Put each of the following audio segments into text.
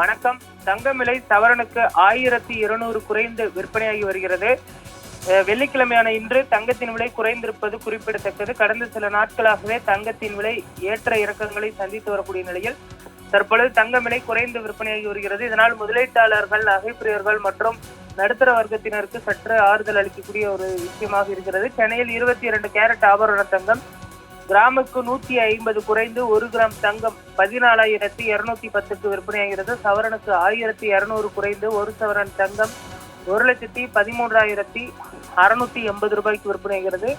வணக்கம். தங்கம் விலை சவரனுக்கு 1200 குறைந்து விற்பனையாகி வருகிறது. வெள்ளிக்கிழமையான இன்று தங்கத்தின் விலை குறைந்திருப்பது குறிப்பிடத்தக்கது. கடந்த சில நாட்களாகவே தங்கத்தின் விலை ஏற்ற இறக்கங்களை சந்தித்து வரக்கூடிய நிலையில் தற்பொழுது தங்கம் விலை குறைந்து விற்பனையாகி வருகிறது. இதனால் முதலீட்டாளர்கள், நகைப்பிரியர்கள் மற்றும் நடுத்தர வர்க்கத்தினருக்கு சற்று ஆறுதல் அளிக்கக்கூடிய ஒரு விஷயமாக இருக்கிறது. சென்னையில் 22 கேரட் ஆபரண தங்கம் கிராமுக்கு 150 குறைந்து 1 கிராம் தங்கம் 14,210க்கு விற்பனையாகிறது. சவரனுக்கு 1200 குறைந்து 1 சவரன் தங்கம் 1,13,680 ரூபாய்க்கு விற்பனையாகிறது.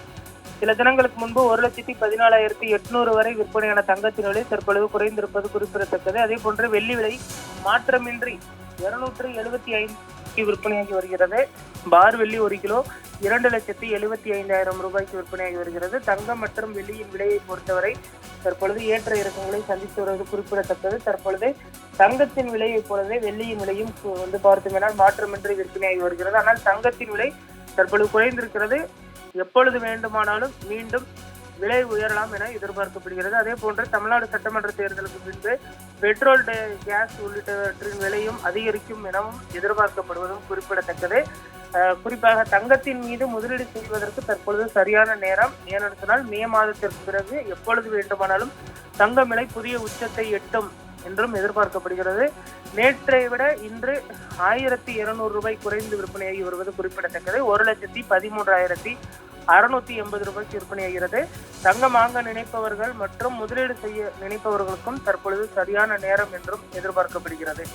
சில தினங்களுக்கு முன்பு 1,14,800 வரை விற்பனையான தங்கத்தின் விலை தற்பொழுது குறைந்திருப்பது குறிப்பிடத்தக்கது. அதே போன்று வெள்ளி விலை மாற்றமின்றி 275க்கு விற்பனையாகி வருகிறது. பார் வெள்ளி 1 கிலோ 2,75,000 ரூபாய்க்கு விற்பனையாகி வருகிறது. தங்கம் மற்றும் வெள்ளியின் விலையை பொறுத்தவரை தற்பொழுது ஏற்ற இறக்கங்களை சந்தித்து வருவது குறிப்பிடத்தக்கது. தற்பொழுது தங்கத்தின் விலையை போலவே வெள்ளியின் விலையும் பார்த்தோம்னால் மாற்றமின்றி விற்பனையாகி வருகிறது. ஆனால் தங்கத்தின் விலை தற்பொழுது குறைந்திருக்கிறது. எப்பொழுது வேண்டுமானாலும் மீண்டும் விலை உயரலாம் என எதிர்பார்க்கப்படுகிறது. அதே போன்று தமிழ்நாடு சட்டமன்ற தேர்தலுக்கு பின்பு பெட்ரோல், கேஸ் உள்ளிட்டவற்றின் விலையும் அதிகரிக்கும் எனவும் எதிர்பார்க்கப்படுவதும் குறிப்பிடத்தக்கது. குறிப்பாக தங்கத்தின் மீது முதலீடு செய்வதற்கு தற்பொழுது சரியான நேரம். ஏனென்று சொன்னால் மே மாதத்திற்கு பிறகு எப்பொழுது வேண்டுமானாலும் தங்கம் விலை புதிய உச்சத்தை எட்டும் என்றும் எதிர்பார்க்கப்படுகிறது. நேற்றை விட இன்று 1200 ரூபாய் குறைந்து விற்பனையாகி வருவது குறிப்பிடத்தக்கது. 1,13,680 ரூபாய்க்கு விற்பனையாகிறது. தங்கம் வாங்க நினைப்பவர்கள் மற்றும் முதலீடு செய்ய நினைப்பவர்களுக்கும் தற்பொழுது சரியான நேரம் என்றும் எதிர்பார்க்கப்படுகிறது.